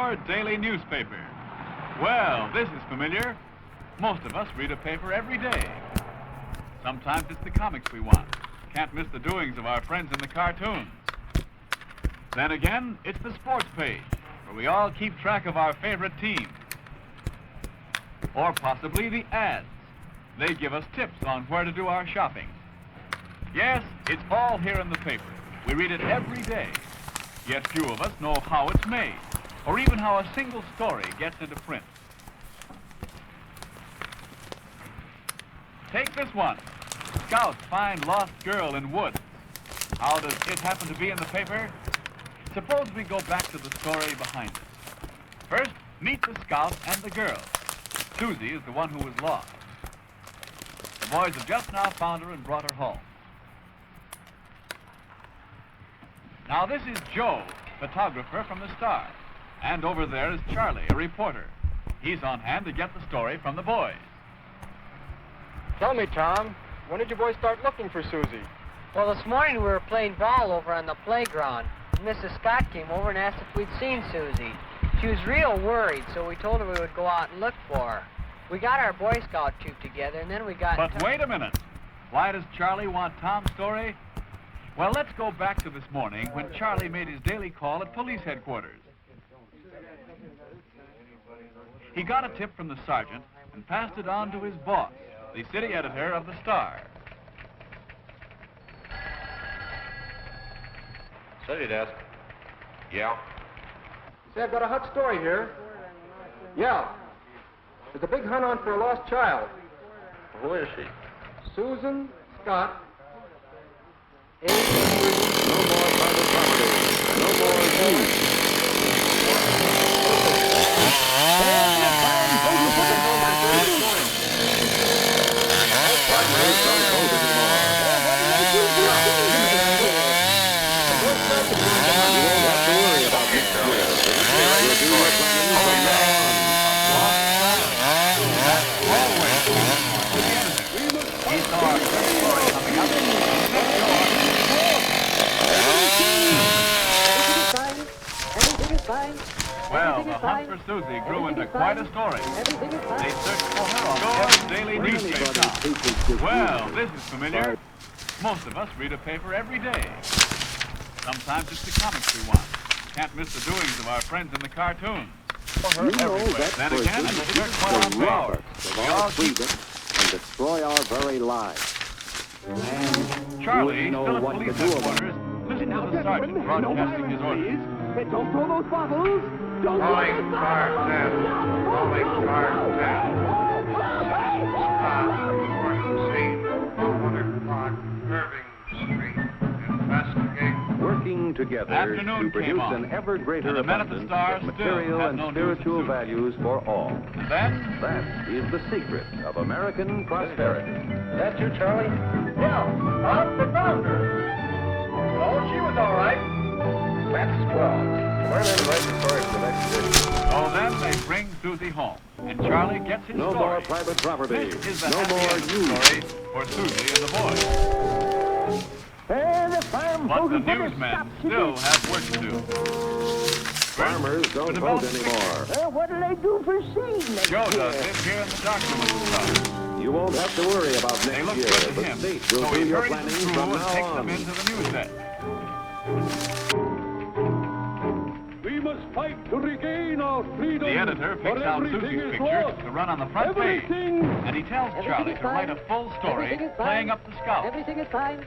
your daily newspaper. Well, this is familiar. Most of us read a paper every day. Sometimes it's the comics we want. Can't miss the doings of our friends in the cartoons. Then again, it's the sports page, where we all keep track of our favorite team. Or possibly the ads. They give us tips on where to do our shopping. Yes, it's all here in the paper. We read it every day. Yet few of us know how it's made, or even how a single story gets into print. Take this one. Scouts find lost girl in woods. How does it happen to be in the paper? Suppose we go back to the story behind it. First, meet the scout and the girl. Susie is the one who was lost. The boys have just now found her and brought her home. Now this is Joe, photographer from the Star. And over there is Charlie, a reporter. He's on hand to get the story from the boys. Tell me, Tom, when did you boys start looking for Susie? Well, this morning we were playing ball over on the playground. Mrs. Scott came over and asked if we'd seen Susie. She was real worried, so we told her we would go out and look for her. We got our Boy Scout troop together, and then we got... But wait a minute. Why does Charlie want Tom's story? Well, let's go back to this morning when Charlie made his daily call at police headquarters. He got a tip from the sergeant and passed it on to his boss, the city editor of the Star. City desk. Yeah. Say, I've got a hot story here. Yeah. There's a big hunt on for a lost child. Who is she? Susan Scott. No more private property. No more news. Well, the hunt for Susie grew into quite a story. They searched for her on every daily newspaper. Well, this is familiar. Most of us read a paper every day. Sometimes it's the comics we want. Can't miss the doings of our friends in the cartoons. Then again, they search for our rob favorites. us of our freedom and destroy our very lives. And Charlie, you know still at what police to do about headquarters, listened to the sergeant broadcasting his orders. Don't throw those bottles! Don't Calling car 10. Calling car 10. Report the scene. 1 o'clock, Irving Street. Investigate. Working together Afternoon to produce came on, an ever greater and the men at the abundance Star of still material had and no news spiritual of Susie. values for all. And then, That is the secret of American prosperity. That you, Charlie? Yeah. Out the founder. Oh, she was all right. That's swell. Come on in and write the story for the next edition. so then they bring Susie home, and Charlie gets his No story. more private property. This is the No happy more end of the news. story for Susie and the boys. the farm But folks the better newsmen stop still have work to do. Farmers to don't develop vote the anymore. What'll they do for seed next Joe year? does this here in the darkroom at the Star. You won't have to worry about They next look year. good to The him, state so will he do your hurries planning them from through and now takes on. them into the news desk. We must fight to regain our freedom. The editor picks out Susie's picture to run on the front page, and he tells Charlie to write a full story playing up the scout. Everything is fine.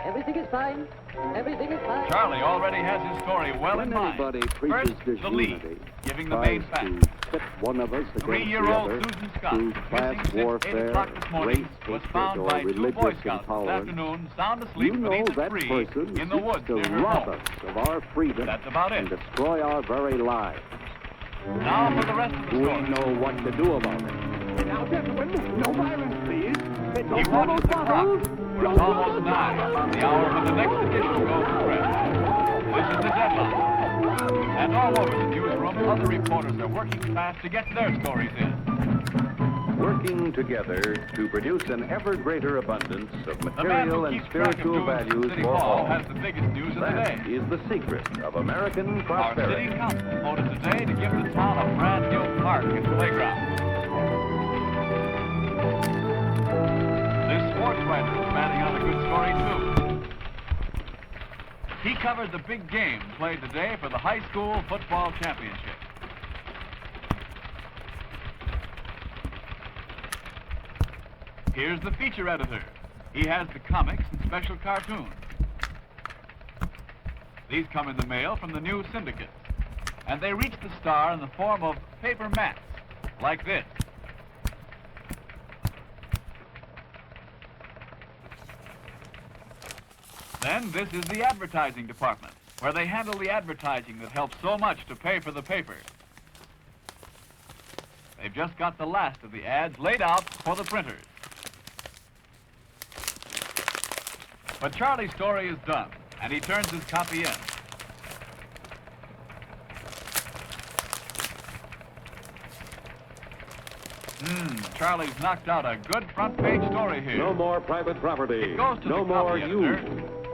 Everything is fine. Everything is fine. Charlie already has his story well in When mind. anybody First, preaches the lead, disunity, giving the main tries facts. to pit one of us against the 3-year-old other Susan Scott, through missing class since 8 warfare, o'clock this morning, race was hatred, found or by 2 Boy religious Scouts this intolerance. afternoon, sound asleep You know beneath a that tree person in the woods seeks near to her rob home. us of our freedom That's about and it. destroy our very lives. Now for the rest of the We story. know what to do about it. Now, gentlemen, no violence, please. He Don't throw watches those the clock, bottles. for it's almost 9, the hour when the next edition goes to press. This is the deadline. And all over the newsroom, other reporters are working fast to get their stories in. Working together to produce an ever greater abundance of The man material who and keeps track of spiritual news at values City for Hall all. has the biggest news of the That day. is the secret of American Our city prosperity. council voted today to give the American playground. This sports writer is batting out a good story, too. He covered the big game played today for the high school football championship. Here's the feature editor. He has the comics and special cartoons. These come in the mail from the new syndicate, and they reach the star in the form of paper mats, like this. Then this is the advertising department, where they handle the advertising that helps so much to pay for the paper. They've just got the last of the ads laid out for the printers. But Charlie's story is done, and he turns his copy in. Charlie's knocked out a good front-page story here. No more private property. It goes to no the more copy editor,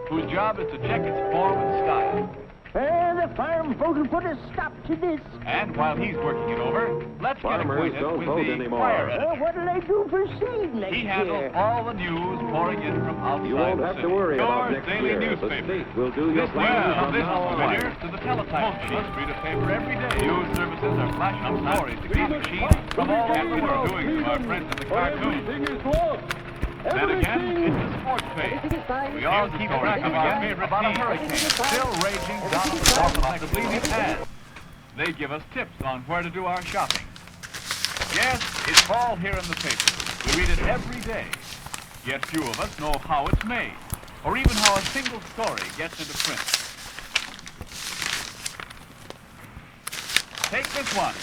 whose job is to check its form and style. The farm folk will put a stop to this. And while he's working it over, let's get Farmers acquainted don't with vote the anymore. choir editor. What'll I do for seed next He handles year? all the news pouring in from outside You won't the have city. to worry about Yours next daily year. The newspaper. state will do your This planning from this now is on. familiar to the teletype machine. Read a paper every day. News services are flashing up stories to copy machines from all over the world. Doing from our friends in the cartoons. Everything is lost. Then again, it's the sports page. Everything is fine. We all keep track of our favorite team, still raging down on the bottom of the bleeding pad. They give us tips on where to do our shopping. Yes, it's all here in the paper. We read it every day. Yet few of us know how it's made, or even how a single story gets into print. Take this one.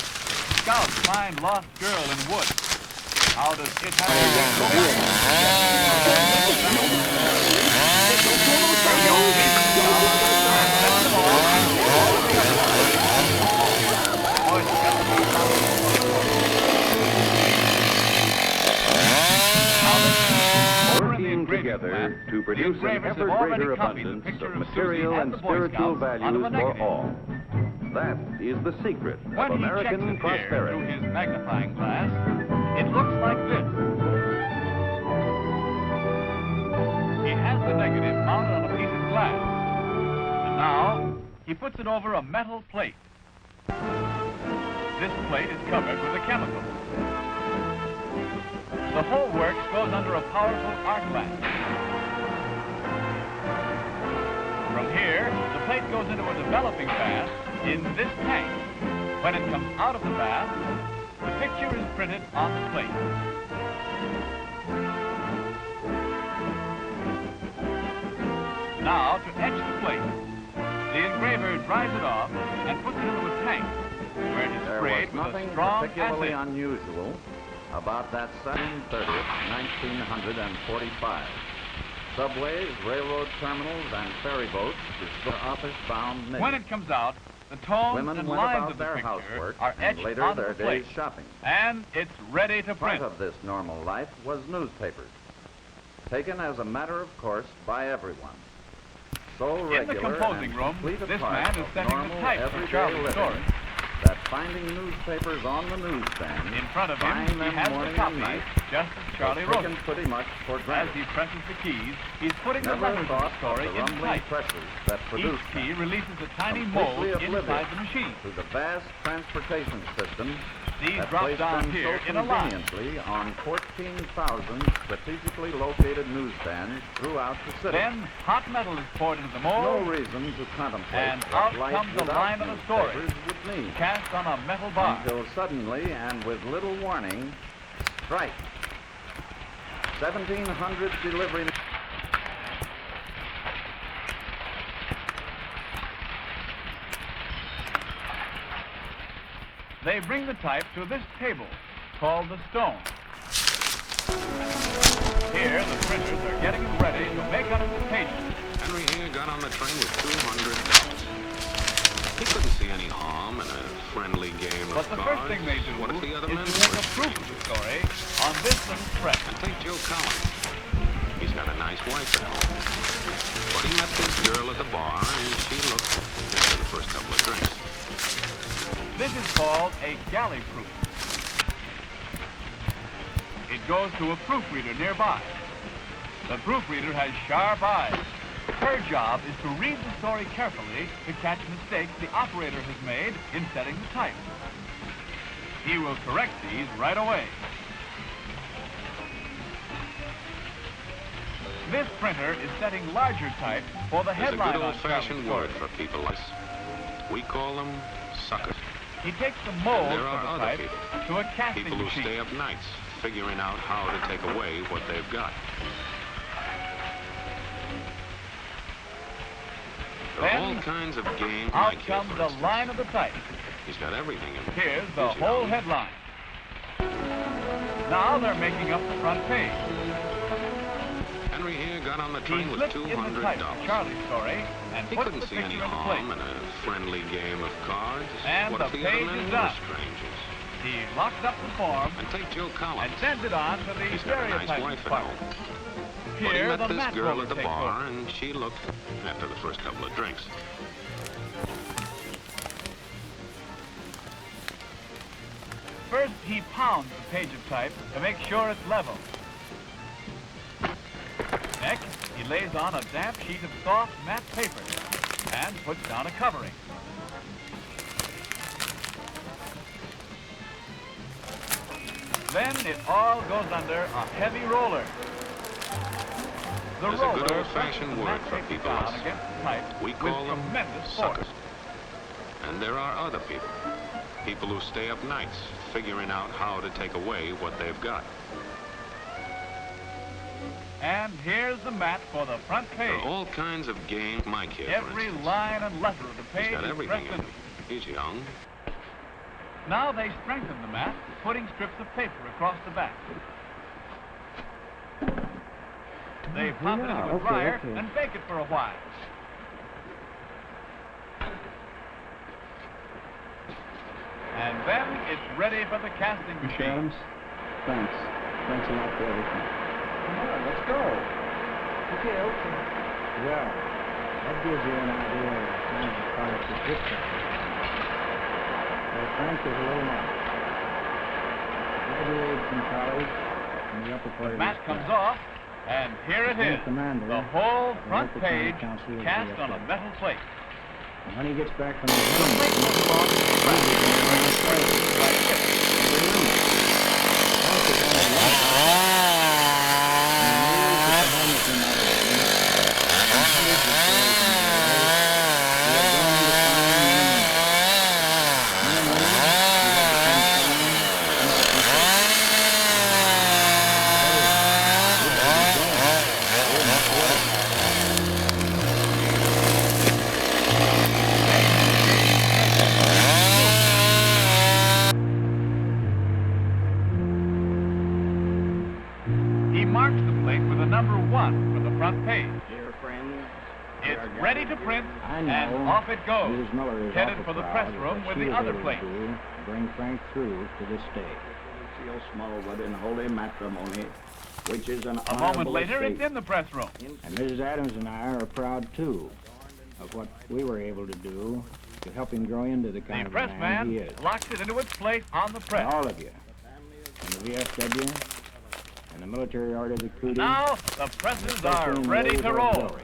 Scouts find lost girl in woods. How does it Working together to produce an ever greater abundance of material and spiritual values for all. That is the secret of When he American checks it here prosperity. through his magnifying glass, it looks like this. He has the negative mounted on a piece of glass. And now, he puts it over a metal plate. This plate is covered with a chemical. The whole works goes under a powerful arc lamp. From here, the plate goes into a developing bath in this tank. When it comes out of the bath, the picture is printed on the plate. Now, to etch the plate, the engraver dries it off and puts it into a tank, where it is There sprayed was with a nothing strong particularly acid. unusual about that 7/30th, 1945. Subways, railroad terminals, and ferry boats for office-bound men. When it comes out, the tones Women and went lines about of the their picture housework are and etched later onto their the plate, day's shopping. and it's ready to Part print. of this normal life was newspapers, taken as a matter of course by everyone. So In the regular composing and room, complete a this part man is of setting the normal type for everyday Charlie's living story. that finding newspapers on the newsstand, In front of him, buying he them has the morning copy, and night, just as Charlie was wrote taken it. pretty much for As granted. he presses the keys, he's putting the Never letters of thought the story of the in rumbling type. presses that Each produced key them. releases a tiny Completely mold oblivious inside the machine. to the vast transportation system These that drop placed down them here so in a line. conveniently on 14,000 strategically located newsstands throughout the city. Then hot metal is poured into the No mold, reason to contemplate And what out life comes the without line of the story. newspapers would mean. cast on a metal bar. Until suddenly and with little warning, strike. 1,700 delivery. They bring the type to this table, called the stone. Here, the printers are getting it ready to make out the pages. Henry Hinger got on the train with $200. He couldn't see any harm in a friendly game of But the cards. first thing they do What if the other is men to make were a proof of the story on this little press. And think Joe Collins. He's got a nice wife at home. But he met this girl at the bar, and she looked after the first couple of drinks. This is called a galley proof. it goes to a proofreader nearby. The proofreader has sharp eyes. Her job is to read the story carefully to catch mistakes the operator has made in setting the type. He will correct these right away. This printer is setting larger type for the There's a headline good on old-fashioned Charlie's word story. for people like us. We call them suckers. He takes the mold And there for are the other type people. to a casting People who machine. stay up nights figuring out how to take away what they've got. There are all Then, kinds of games. out Mike here, comes for the instance. line of the type. He's got everything in it. Here's the Here's your whole own. headline. Now they're making up the front page. Henry here got on the He train with slipped in the type of $200. Charlie's story and He puts couldn't the see picture any into harm place. in a friendly game of cards. And What the if the other page men is were done. strangers? He locks up the form And take Joe and Collins. sends it on to the He's got a nice stereotyping wife at department. home. But he Here, met the this mat girl roller at the takes bar, over. and she looked, after the first couple of drinks. First, he pounds the page of type to make sure it's level. Next, he lays on a damp sheet of soft matte paper and puts down a covering. Then it all goes under a heavy roller. The There's a roller good old-fashioned presses the word matte for paper people down us. against the type We with call them tremendous suckers. force. And there are other people. People who stay up nights figuring out how to take away what they've got. And here's the mat for the front There page. are all kinds of games. Mike here, for Every instance. line and letter of the He's page got is everything pressed in in. it. He's young. Now they strengthen the mat, putting strips of paper across the back. They pop it into a dryer and bake it for a while. And then it's ready for the casting machine. Thanks. Thanks a lot for everything. Come on, let's go. Okay. Well, that gives you an idea of the kinds of products that this company Well, Frank is a little man. Graduated from college in the upper part The of mat his comes class. off, and here it is. Commander The whole of the front local county page council of cast the on a FA. metal plate. And when he gets back from The plate his goes along with the front and is printed like this. He marks the plate with a number 1 for the front page. Dear friends, It's ready to print, I know and off it goes, Mrs. Miller is headed awful for the proud press of room what with she the was other able to plate. do to bring Frank through to this day. Feel small but in holy matrimony, which is an A moment later, it's in the press room. And Mrs. Adams and I are proud, too, of what we were able to do to help him grow into the kind The of man he pressman is. locks it into its place on the And press. all of you, and the VFW, and the military order of the Cootie, Now the presses are especially in ready the to days of roll. glory.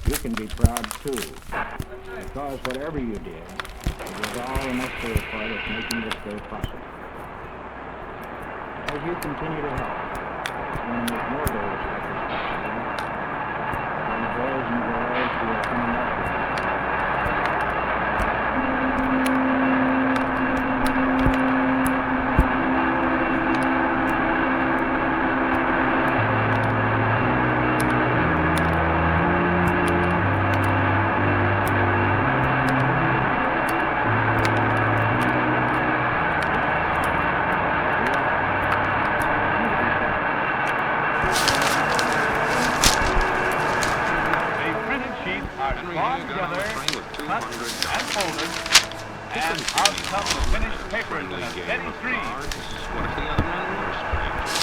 You can be proud, too, because whatever you did, it was all a necessary part of making this day possible. As you continue to help, it's going to make more days like this possible, and boys and girls who are coming up with you. The printed sheets are Henry drawn here got on the together, train with cut, $200. and folded, and out come the finished papers in a steady stream. What if the other men were strangers?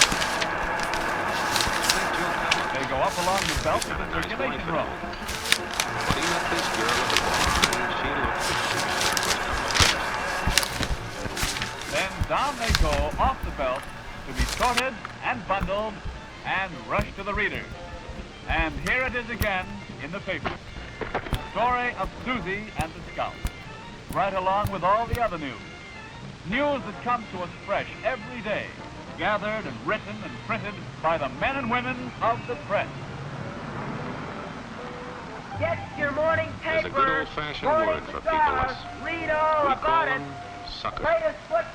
Take Joe Collins. They go up along the belt He's of got the a nice circulation wife at room. home. But he met this girl at the bar, and she looked Then down they go off the belt to be sorted and bundled and rushed to the readers. And here it is again in the paper. The story of Susie and the Scout, right along with all the other news. News that comes to us fresh every day, gathered and written and printed by the men and women of the press. Get your morning paper. There's a good old-fashioned word for people us. Read all We about call it. them suckers. Latest football.